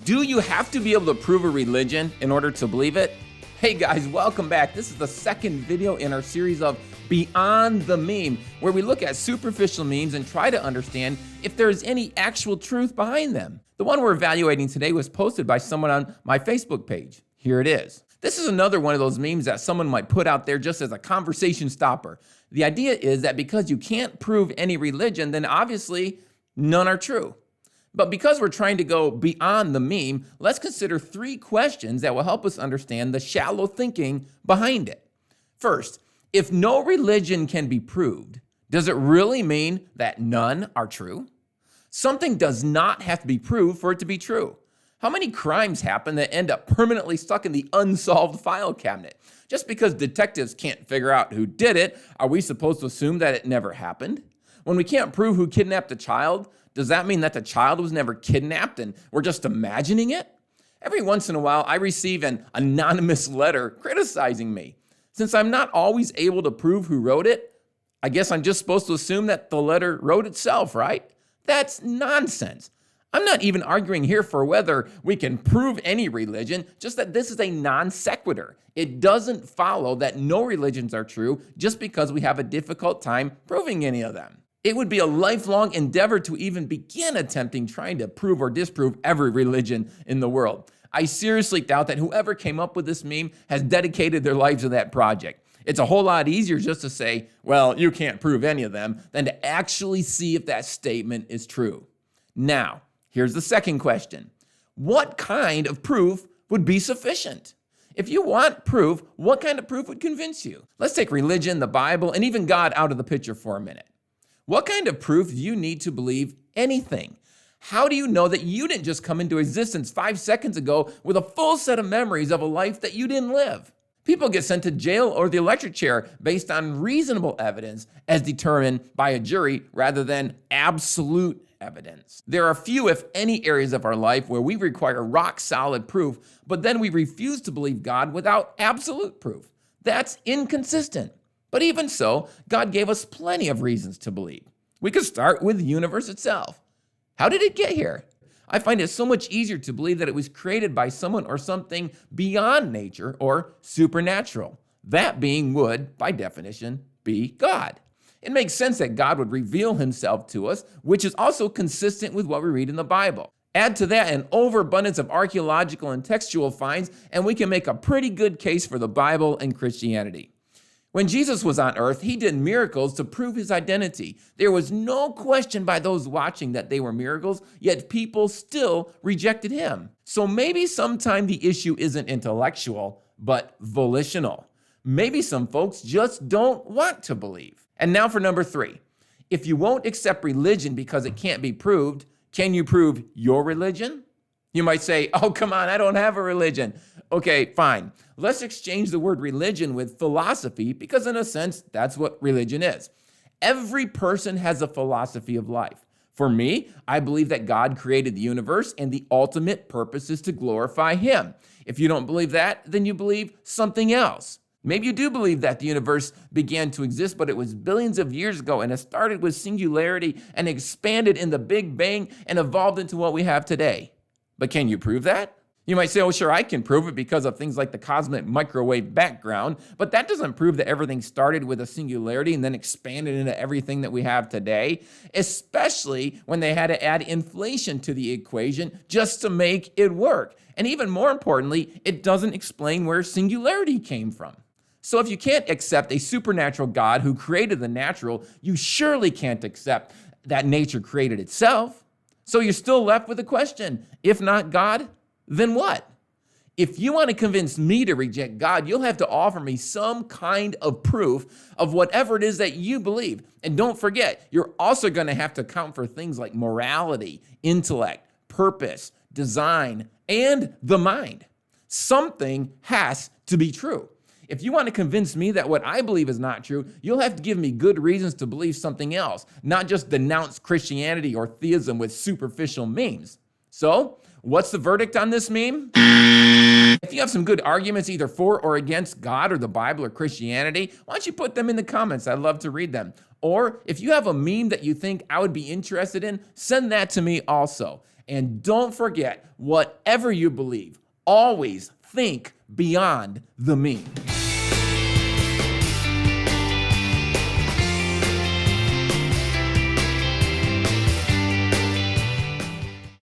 Do you have to be able to prove a religion in order to believe it? Hey guys, welcome back. This is the second video in our series of Beyond the Meme, where we look at superficial memes and try to understand if there is any actual truth behind them. The one we're evaluating today was posted by someone on my Facebook page. Here it is. This is another one of those memes that someone might put out there just as a conversation stopper. The idea is that because you can't prove any religion, then obviously none are true. But because we're trying to go beyond the meme, let's consider 3 questions that will help us understand the shallow thinking behind it. First, if no religion can be proved, does it really mean that none are true? Something does not have to be proved for it to be true. How many crimes happen that end up permanently stuck in the unsolved file cabinet? Just because detectives can't figure out who did it, are we supposed to assume that it never happened? When we can't prove who kidnapped a child, does that mean that the child was never kidnapped and we're just imagining it? Every once in a while, I receive an anonymous letter criticizing me. Since I'm not always able to prove who wrote it, I guess I'm just supposed to assume that the letter wrote itself, right? That's nonsense. I'm not even arguing here for whether we can prove any religion, just that this is a non sequitur. It doesn't follow that no religions are true just because we have a difficult time proving any of them. It would be a lifelong endeavor to even begin attempting trying to prove or disprove every religion in the world. I seriously doubt that whoever came up with this meme has dedicated their lives to that project. It's a whole lot easier just to say, well, you can't prove any of them, than to actually see if that statement is true. Now, here's the second question. What kind of proof would be sufficient? If you want proof, what kind of proof would convince you? Let's take religion, the Bible, and even God out of the picture for a minute. What kind of proof do you need to believe anything? How do you know that you didn't just come into existence 5 seconds ago with a full set of memories of a life that you didn't live? People get sent to jail or the electric chair based on reasonable evidence as determined by a jury rather than absolute evidence. There are few, if any, areas of our life where we require rock solid proof, but then we refuse to believe God without absolute proof. That's inconsistent. But even so, God gave us plenty of reasons to believe. We could start with the universe itself. How did it get here? I find it so much easier to believe that it was created by someone or something beyond nature or supernatural. That being would, by definition, be God. It makes sense that God would reveal himself to us, which is also consistent with what we read in the Bible. Add to that an overabundance of archaeological and textual finds, and we can make a pretty good case for the Bible and Christianity. When Jesus was on earth, he did miracles to prove his identity. There was no question by those watching that they were miracles, yet people still rejected him. So maybe sometime the issue isn't intellectual, but volitional. Maybe some folks just don't want to believe. And now for number 3. If you won't accept religion because it can't be proved, can you prove your religion? You might say, oh, come on, I don't have a religion. Okay, fine. Let's exchange the word religion with philosophy because in a sense, that's what religion is. Every person has a philosophy of life. For me, I believe that God created the universe and the ultimate purpose is to glorify him. If you don't believe that, then you believe something else. Maybe you do believe that the universe began to exist, but it was billions of years ago and it started with singularity and expanded in the Big Bang and evolved into what we have today. But can you prove that? You might say, oh, sure, I can prove it because of things like the cosmic microwave background, but that doesn't prove that everything started with a singularity and then expanded into everything that we have today, especially when they had to add inflation to the equation just to make it work. And even more importantly, it doesn't explain where singularity came from. So if you can't accept a supernatural God who created the natural, you surely can't accept that nature created itself. So you're still left with the question, if not God, then what? If you want to convince me to reject God, you'll have to offer me some kind of proof of whatever it is that you believe. And don't forget, you're also going to have to account for things like morality, intellect, purpose, design, and the mind. Something has to be true. If you want to convince me that what I believe is not true, you'll have to give me good reasons to believe something else, not just denounce Christianity or theism with superficial memes. So, what's the verdict on this meme? If you have some good arguments either for or against God or the Bible or Christianity, why don't you put them in the comments? I'd love to read them. Or if you have a meme that you think I would be interested in, send that to me also. And don't forget, whatever you believe, always think beyond the meme.